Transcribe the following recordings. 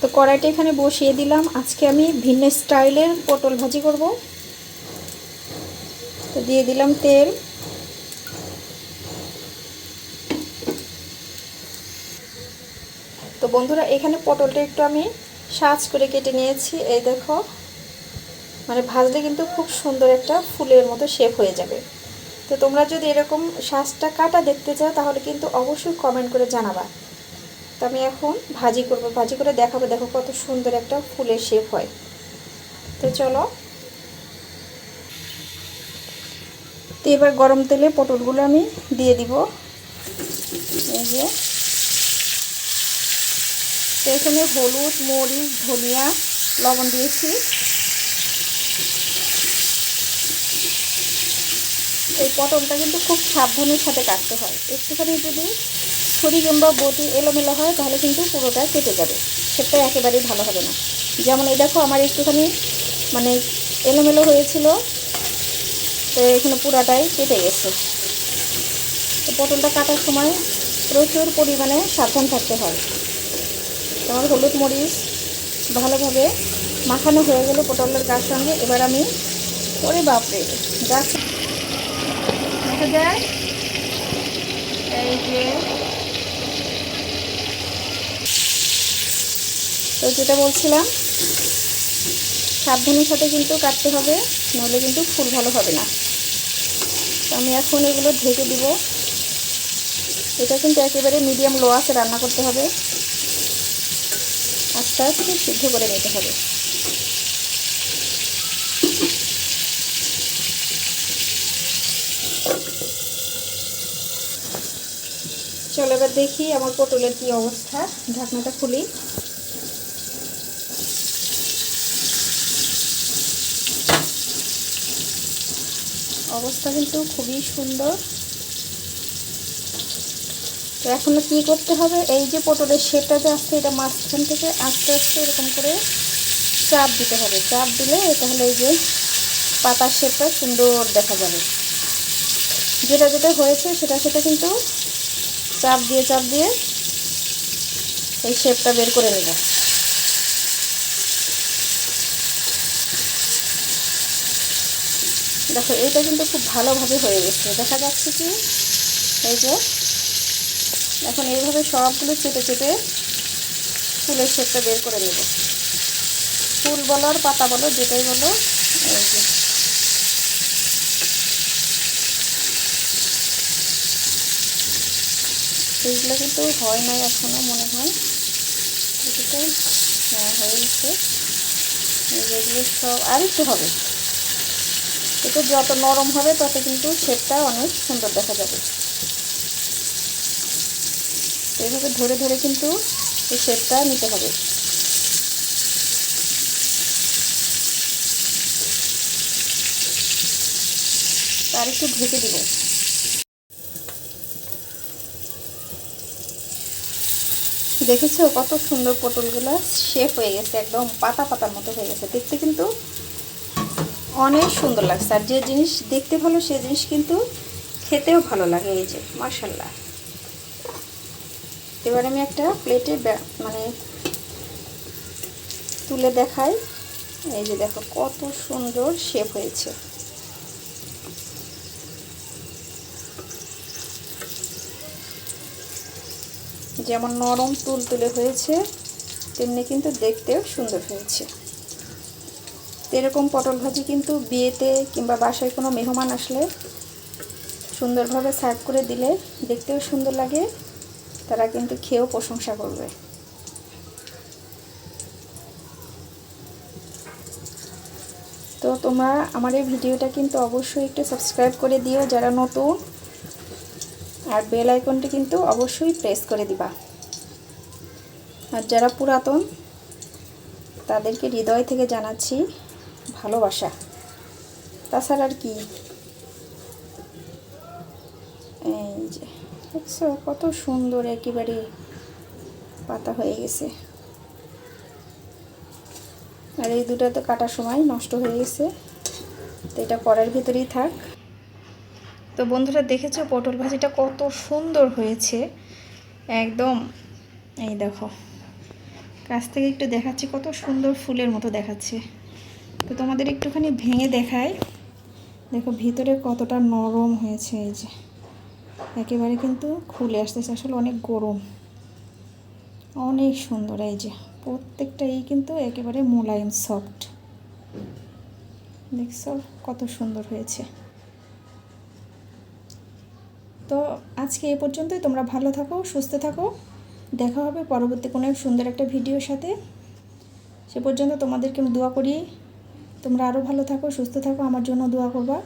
তো কড়াইটা এখানে বসিয়ে দিলাম। আজকে আমি ভিন্ন স্টাইলের পটল ভাজি করব। তো দিয়ে দিলাম তেল। তো বন্ধুরা এখানে পটলটা একটু আমি সাজ করে কেটে নিয়েছি। এই দেখো, মানে ভাজলে কিন্তু খুব সুন্দর একটা ফুলের মতো শেপ হয়ে যাবে। তো তোমরা যদি এরকম সাজটা কাটা দেখতে চাও তাহলে কিন্তু অবশ্যই কমেন্ট করে জানাবা। তো আমি এখন ভাজি করব, ভাজি করে দেখাবো। দেখো কত সুন্দর একটা ফুলের শেপ হয়। তো চলো, তো এবার গরম তেলে পটলগুলো আমি দিয়ে দিব। এই যে, তো এখানে হলুদ, মরিচ, ধনিয়া, লবণ দিয়েছি। এই পটলটা কিন্তু খুব সাবধানের সাথে কাটতে হয়। একটুখানি যদি ছুরি কিংবা বটি এলোমেলো হয় তাহলে কিন্তু পুরোটা কেটে যাবে, সেটা একেবারেই ভালো হবে না। যেমন এই দেখো, আমার একটুখানি মানে এলোমেলো হয়েছিল, তো এখানে পুরাটাই কেটে গেছে। তো পটলটা কাটার সময় প্রচুর পরিমাণে সাবধান থাকতে হয়। তোমার হলুদ মরিচ ভালোভাবে মাখানো হয়ে গেলে পটলের গার সঙ্গে, এবার আমি, ওরে বাপরে, গাছ দেখা যায়। এই যে, তো যেটা বলছিলাম, সাবধানের সাথে কিন্তু কাটতে হবে, নইলে কিন্তু ফুল ভালো হবে না। তো আমি এখন এগুলো ঢেকে দিব। এটা কিন্তু একেবারে মিডিয়াম লো আঁচে রান্না করতে হবে, আস্তে আস্তে সিদ্ধ করে নিতে হবে। চলো এবার দেখি আমার পটলের কি অবস্থা। ঢাকনাটা খুলি। অবস্থা কিন্তু খুবই সুন্দর। তো এখন কি করতে হবে, এই যে পটলের শেপটা যে আসছে, এটা মাঝখান থেকে আস্তে আস্তে এরকম করে চাপ দিতে হবে। চাপ দিলে তাহলে এই যে পাতার শেপটা সুন্দর দেখা যাবে। যেটা যেটা হয়েছে সেটা সেটা কিন্তু চাপ দিয়ে এই শেপটা বের করে নেব। দেখো এইটা কিন্তু খুব ভালোভাবে হয়ে গেছে, দেখা যাচ্ছে কি, এই যে এখন এইভাবে সবগুলো চেপে চেপে ফুলের শেপটা বের করে নেব। ফুল বলো আর পাতা বলো, যেটাই বলো। এই যে, এইগুলো কিন্তু হয় নাই এখনও মনে হয়। এটাতে হ্যাঁ হয়ে গেছে। এগুলো সব আর একটু হবে। এটা যত নরম হবে তত কিন্তু শেপটা অনেক সুন্দর দেখা যাবে। এইভাবে ধরে ধরে কিন্তু এই শেপটা নিতে হবে। আর একটু ঢেকে দিব। দেখেছো কত সুন্দর পটলগুলো শেপ হয়ে গেছে, একদম পাতা পাতার মতো হয়ে গেছে। দেখতে কিন্তু অনেক সুন্দর লাগছে। আর যে জিনিস দেখতে ভালো সে জিনিস কিন্তু খেতেও ভালো লাগে। এই যে মাশাআল্লাহ। এবার আমি একটা প্লেটে মানে তুলে দেখাই। এই যে দেখো কত সুন্দর শেপ হয়েছে। যেমন নরম তুলতুলে হয়েছে, তেমনি কিন্তু দেখতেও সুন্দর হয়েছে। এরকম পটল ভাজি কিন্তু বিয়েতে কিংবা বাসায় কোনো মেহমান আসলে সুন্দরভাবে সার্ভ করে দিলে দেখতেও সুন্দর লাগে, তারা কিন্তু খেয়েও প্রশংসা করবে। তো তোমরা আমার এই ভিডিওটা কিন্তু অবশ্যই একটু সাবস্ক্রাইব করে দিও যারা নতুন, আর বেল আইকনটি কিন্তু অবশ্যই প্রেস করে দিবা। আর যারা পুরাতন তাদেরকে হৃদয় থেকে জানাচ্ছি ভালোবাসা। তাছাড়া আর কি। এই যে দেখছো কত সুন্দর একেবারে পাতা হয়ে গেছে। আর এই দুটো তো কাটার সময় নষ্ট হয়ে গেছে, তো এটা কড়াইয়ের ভিতরেই থাক। তো বন্ধুরা দেখেছো পটল ভাজিটা কত সুন্দর হয়েছে একদম। এই দেখো কাছ থেকে একটু দেখাচ্ছি, কত সুন্দর ফুলের মতো দেখাচ্ছে। তো তোমাদের একটুখানি ভেঙে দেখাই, দেখো ভিতরে কতটা নরম হয়েছে। এই যে একেবারে কিন্তু খুলে আসতেছে, আসলে অনেক গরম, অনেক সুন্দর। এই যে প্রত্যেকটা কিন্তু একেবারে মোলায়েম সফট, দেখছো কত সুন্দর হয়েছে। তো আজকে এই পর্যন্তই, তোমরা ভালো থাকো, সুস্থ থাকো, দেখা হবে পরবর্তী কোনো সুন্দর একটা ভিডিওর সাথে। সে পর্যন্ত তোমাদেরকে আমি দোয়া করি, তোমরা আরও ভালো থাকো, সুস্থ থাকো, আমার জন্য দোয়া করবা।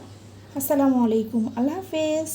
আসসালামু আলাইকুম, আল্লাহ হাফেজ।